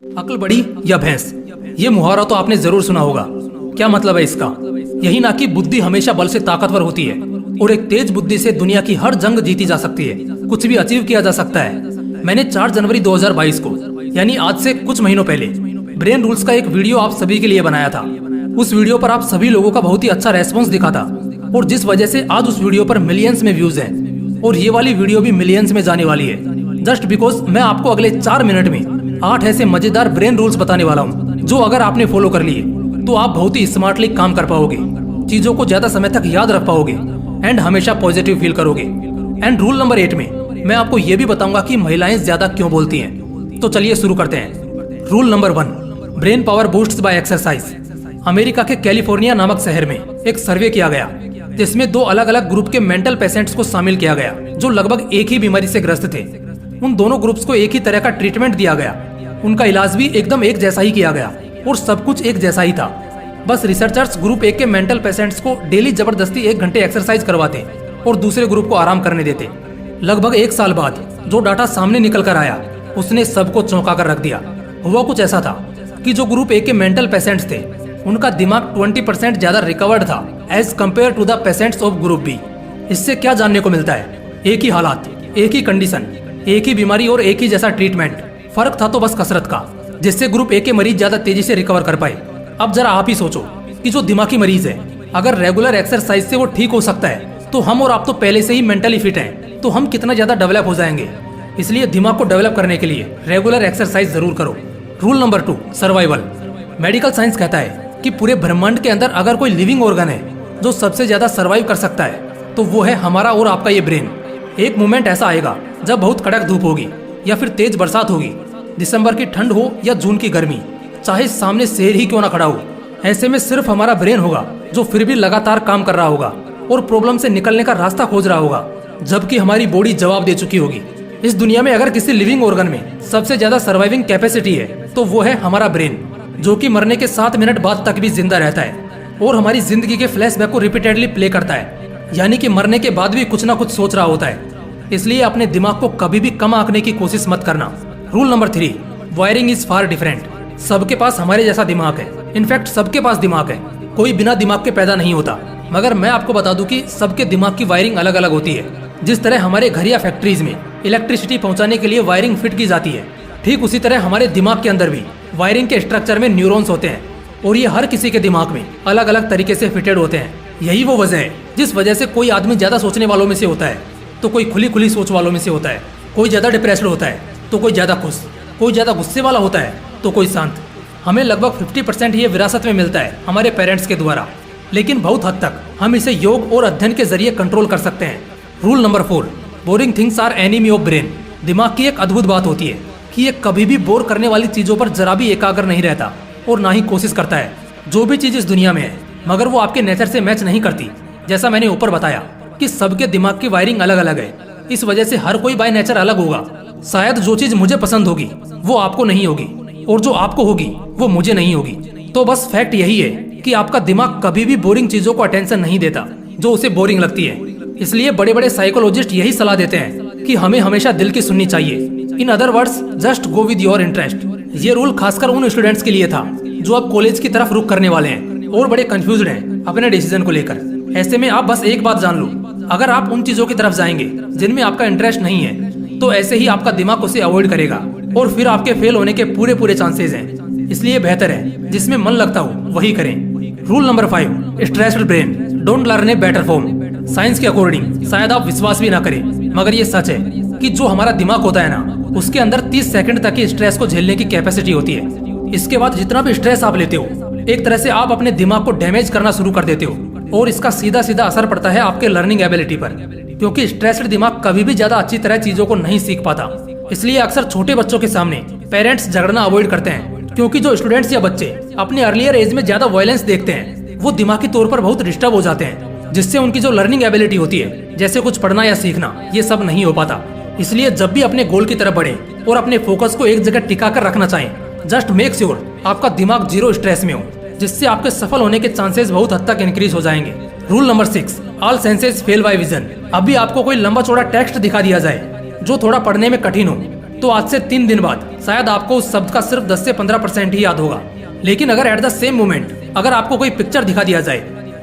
अक्ल बड़ी या भैंस, ये मुहावरा तो आपने जरूर सुना होगा। क्या मतलब है इसका? यही ना कि बुद्धि हमेशा बल से ताकतवर होती है और एक तेज बुद्धि से दुनिया की हर जंग जीती जा सकती है, कुछ भी अचीव किया जा सकता है। मैंने 4 जनवरी 2022 को, यानी आज से कुछ महीनों पहले, ब्रेन रूल्स का एक वीडियो आप सभी के लिए बनाया था। उस वीडियो पर आप सभी लोगों का बहुत ही अच्छा रेस्पॉन्स दिखा था और जिस वजह से आज उस वीडियो पर मिलियंस में व्यूज हैं और ये वाली वीडियो भी मिलियंस में जाने वाली है। जस्ट बिकॉज मैं आपको अगले 4 मिनट में 8 ऐसे मजेदार ब्रेन रूल्स बताने वाला हूँ जो अगर आपने फॉलो कर लिए तो आप बहुत ही स्मार्टली काम कर पाओगे, चीजों को ज्यादा समय तक याद रख पाओगे एंड हमेशा पॉजिटिव फील करोगे। एंड रूल नंबर 8 में मैं आपको ये भी बताऊंगा कि महिलाएं ज्यादा क्यों बोलती हैं। तो चलिए शुरू करते हैं। Rule number 1, brain power boosts by exercise. America के कैलिफोर्निया नामक शहर में एक सर्वे किया गया जिसमें 2 अलग अलग ग्रुप के मेंटल पेशेंट्स को शामिल किया गया जो लगभग एक ही बीमारी से ग्रस्त थे। उन दोनों ग्रुप्स को एक ही तरह का ट्रीटमेंट दिया गया, उनका इलाज भी एकदम एक जैसा ही किया गया और सब कुछ एक जैसा ही था। बस रिसर्चर्स ग्रुप 1 के मेंटल पेशेंट्स को डेली जबरदस्ती 1 घंटे एक्सरसाइज करवाते और दूसरे ग्रुप को आराम करने देते। लगभग 1 साल बाद जो डाटा सामने निकल कर आया उसने सबको चौंका कर रख दिया। हुआ कुछ ऐसा था कि जो ग्रुप 1 के मेंटल पेशेंट्स थे उनका दिमाग 20% ज्यादा रिकवर्ड था as compared to the patients of group B. इससे क्या जानने को मिलता है? एक ही हालात, एक ही कंडीशन, एक ही बीमारी और एक ही जैसा ट्रीटमेंट, फर्क था तो बस कसरत का, जिससे ग्रुप ए के मरीज ज्यादा तेजी से रिकवर कर पाए। अब जरा आप ही सोचो कि जो दिमागी मरीज है अगर रेगुलर एक्सरसाइज से वो ठीक हो सकता है तो हम और आप तो पहले से ही मेंटली फिट हैं, तो हम कितना ज्यादा डेवलप हो जाएंगे। इसलिए दिमाग को डेवलप करने के लिए रेगुलर एक्सरसाइज जरूर करो। Rule number 2, survival. Medical science कहता है कि पूरे ब्रह्मांड के अंदर अगर कोई लिविंग ऑर्गन है जो सबसे ज्यादा सर्वाइव कर सकता है तो वो है हमारा और आपका ये ब्रेन। एक मोमेंट ऐसा आएगा जब बहुत कड़क धूप होगी या फिर तेज बरसात होगी, दिसंबर की ठंड हो या जून की गर्मी, चाहे सामने शेर ही क्यों ना खड़ा हो, ऐसे में सिर्फ हमारा ब्रेन होगा जो फिर भी लगातार काम कर रहा होगा और प्रॉब्लम से निकलने का रास्ता खोज रहा होगा, जबकि हमारी बॉडी जवाब दे चुकी होगी। इस दुनिया में अगर किसी लिविंग ऑर्गन में सबसे ज्यादा सर्वाइविंग कैपेसिटी है तो वो है हमारा ब्रेन, जो कि मरने के 7 मिनट बाद तक भी जिंदा रहता है और हमारी जिंदगी के फ्लैशबैक को रिपीटेडली प्ले करता है, यानी कि मरने के बाद भी कुछ ना कुछ सोच रहा होता है। इसलिए अपने दिमाग को कभी भी कम आंकने की कोशिश मत करना। Rule number 3, wiring is far different. सबके पास हमारे जैसा दिमाग है, इनफैक्ट सबके पास दिमाग है, कोई बिना दिमाग के पैदा नहीं होता। मगर मैं आपको बता दूं कि सबके दिमाग की वायरिंग अलग अलग होती है। जिस तरह हमारे घर या फैक्ट्रीज में इलेक्ट्रिसिटी पहुंचाने के लिए वायरिंग फिट की जाती है, ठीक उसी तरह हमारे दिमाग के अंदर भी वायरिंग के स्ट्रक्चर में न्यूरॉन्स होते हैं और ये हर किसी के दिमाग में अलग अलग तरीके से फिटेड होते हैं। यही वो वजह है जिस वजह से कोई आदमी ज्यादा सोचने वालों में से होता है तो कोई खुली खुली सोच वालों में से होता है, कोई ज्यादा डिप्रेस्ड होता है तो कोई ज्यादा खुश, कोई ज्यादा गुस्से वाला होता है तो कोई शांत। हमें लगभग 50% ये विरासत में मिलता है हमारे पेरेंट्स के द्वारा, लेकिन बहुत हद तक हम इसे योग और अध्ययन के जरिए कंट्रोल कर सकते हैं। Rule number 4, boring things are enemy of brain. दिमाग की एक अद्भुत बात होती है कि ये कभी भी बोर करने वाली चीजों पर जरा भी एकाग्र नहीं रहता और ना ही कोशिश करता है। जो भी चीज इस दुनिया में है मगर वो आपके नेचर से मैच नहीं करती। जैसा मैंने ऊपर बताया कि सबके दिमाग की वायरिंग अलग अलग है, इस वजह से हर कोई बाय नेचर अलग होगा। शायद जो चीज मुझे पसंद होगी वो आपको नहीं होगी और जो आपको होगी वो मुझे नहीं होगी। तो बस फैक्ट यही है कि आपका दिमाग कभी भी बोरिंग चीजों को अटेंशन नहीं देता जो उसे बोरिंग लगती है। इसलिए बड़े बड़े साइकोलॉजिस्ट यही सलाह देते हैं कि हमें हमेशा दिल की सुननी चाहिए। In other words, just go with your interest. ये रूल खासकर उन स्टूडेंट्स के लिए था जो अब कॉलेज की तरफ रुख करने वाले हैं और बड़े कंफ्यूज्ड हैं अपने डिसीजन को लेकर। ऐसे में आप बस एक बात जान लो, अगर आप उन चीजों की तरफ जाएंगे जिनमें आपका इंटरेस्ट नहीं है तो ऐसे ही आपका दिमाग उसे अवॉइड करेगा और फिर आपके फेल होने के पूरे चांसेस हैं। इसलिए बेहतर है जिसमें मन लगता हो वही करें। Rule number 5, stressed brain don't learn a better form. Science के अकॉर्डिंग शायद आप विश्वास भी ना करें मगर ये सच है कि जो हमारा दिमाग होता है ना, उसके अंदर 30 सेकंड तक की स्ट्रेस को झेलने की कैपेसिटी होती है। इसके बाद जितना भी स्ट्रेस आप लेते हो एक तरह से आप अपने दिमाग को डैमेज करना शुरू कर देते हो और इसका सीधा सीधा असर पड़ता है आपके लर्निंग एबिलिटी पर, क्योंकि स्ट्रेस्ड दिमाग कभी भी ज्यादा अच्छी तरह चीजों को नहीं सीख पाता। इसलिए अक्सर छोटे बच्चों के सामने पेरेंट्स झगड़ना अवॉइड करते हैं, क्योंकि जो स्टूडेंट्स या बच्चे अपने अर्लियर एज में ज्यादा वायलेंस देखते हैं वो दिमागी तौर पर बहुत डिस्टर्ब हो जाते हैं, जिससे उनकी जो लर्निंग एबिलिटी होती है जैसे कुछ पढ़ना या सीखना ये सब नहीं हो पाता। इसलिए जब भी अपने गोल की तरफ बढ़े और अपने फोकस को एक जगह टिका कर रखना चाहें, जस्ट मेक श्योर आपका दिमाग 0 स्ट्रेस में हो, जिससे आपके सफल होने के चांसेस बहुत हद तक इंक्रीज हो जाएंगे। Rule number 6, all senses fail by vision. अभी आपको कोई लंबा चौड़ा टेक्स्ट दिखा दिया जाए जो थोड़ा पढ़ने में कठिन हो तो आज से 3 दिन बाद शायद आपको उस शब्द का सिर्फ 10 से 15% ही याद होगा। लेकिन अगर एट द सेम मोमेंट अगर आपको कोई पिक्चर दिखा दिया जाए,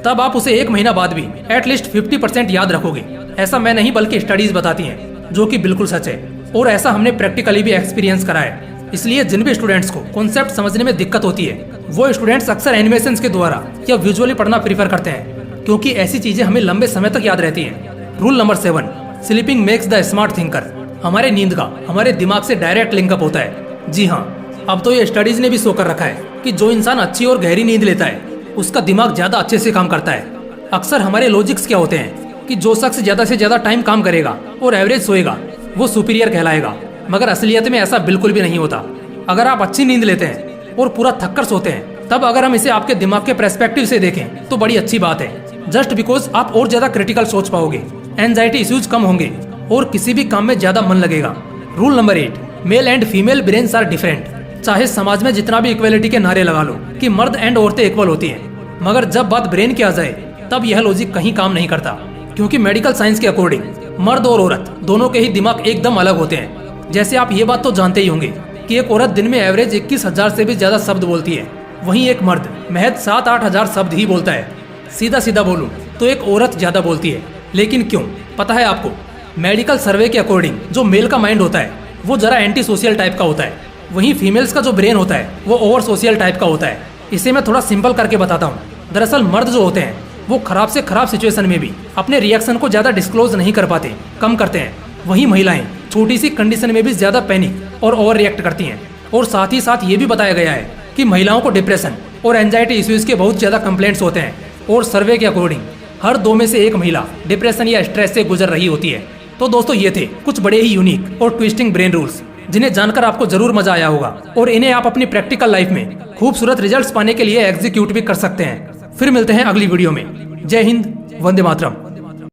तब आप उसे 1 महीना बाद भी एटलीस्ट 50% याद रखोगे। ऐसा मैं नहीं बल्कि स्टडीज बताती हैं, जो कि बिल्कुल सच है, और ऐसा हमने प्रैक्टिकली भी एक्सपीरियंस करा है। इसलिए जिन भी स्टूडेंट्स को कॉन्सेप्ट समझने में दिक्कत होती है, वो स्टूडेंट्स अक्सर एनिमेशन के द्वारा या विजुअली पढ़ना प्रीफर करते हैं, क्योंकि ऐसी चीजें हमें लंबे समय तक याद रहती हैं। Rule number 7, sleeping makes the smart thinker. हमारे नींद का हमारे दिमाग से डायरेक्ट लिंकअप होता है। जी हाँ, अब तो ये स्टडीज ने भी शो कर रखा है कि जो इंसान अच्छी और गहरी नींद लेता है, उसका दिमाग ज्यादा अच्छे से काम करता है। अक्सर हमारे लॉजिक्स क्या होते हैं कि जो शख्स ज्यादा से ज्यादा टाइम काम करेगा और एवरेज सोएगा, वो सुपीरियर कहलाएगा। मगर असलियत में ऐसा बिल्कुल भी नहीं होता। अगर आप अच्छी नींद लेते हैं और पूरा थककर सोते हैं, तब अगर हम इसे आपके दिमाग के पर्सपेक्टिव से देखें तो बड़ी अच्छी बात है। जस्ट बिकॉज आप और ज्यादा क्रिटिकल सोच पाओगे, एंजाइटी इश्यूज कम होंगे और किसी भी काम में ज्यादा मन लगेगा। Rule number 8, male and female brains are different. चाहे समाज में जितना भी इक्वेलिटी के नारे लगा लो कि मर्द एंड औरतें इक्वल होती हैं, मगर जब बात ब्रेन की आ जाए, तब यह लॉजिक कहीं काम नहीं करता। क्योंकि मेडिकल साइंस के अकॉर्डिंग मर्द और औरत दोनों के ही दिमाग एकदम अलग होते हैं। जैसे आप ये बात तो जानते ही होंगे कि एक औरत दिन में एवरेज 21,000 से भी ज्यादा शब्द बोलती है, वहीं एक मर्द महज 7-8 हजार शब्द ही बोलता है। सीधा सीधा बोलूं तो एक औरत ज्यादा बोलती है। लेकिन क्यों, पता है आपको? मेडिकल सर्वे के अकॉर्डिंग जो मेल का माइंड होता है वो जरा एंटी सोशल टाइप का होता है, वहीं फीमेल्स का जो ब्रेन होता है वो ओवर सोशल टाइप का होता है। इसे मैं थोड़ा सिंपल करके बताता हूँ। दरअसल मर्द जो होते हैं वो खराब से खराब सिचुएशन में भी अपने रिएक्शन को ज्यादा डिस्क्लोज नहीं कर पाते, कम करते हैं। वहीं महिलाएं छोटी सी कंडीशन में भी ज्यादा पैनिक और ओवर रिएक्ट करती हैं। और साथ ही साथ ये भी बताया गया है कि महिलाओं को डिप्रेशन और एंजाइटी इश्यूज के बहुत ज्यादा कंप्लेंट्स होते हैं। और सर्वे के अकॉर्डिंग हर 2 में से 1 महिला डिप्रेशन या स्ट्रेस से गुजर रही होती है। तो दोस्तों, ये थे कुछ बड़े ही यूनिक और ट्विस्टिंग ब्रेन रूल्स, जिन्हें जानकर आपको जरूर मजा आया होगा और इन्हें आप अपनी प्रैक्टिकल लाइफ में खूबसूरत रिजल्ट्स पाने के लिए एग्जीक्यूट भी कर सकते हैं। फिर मिलते हैं अगली वीडियो में। जय हिंद, वंदे मातरम।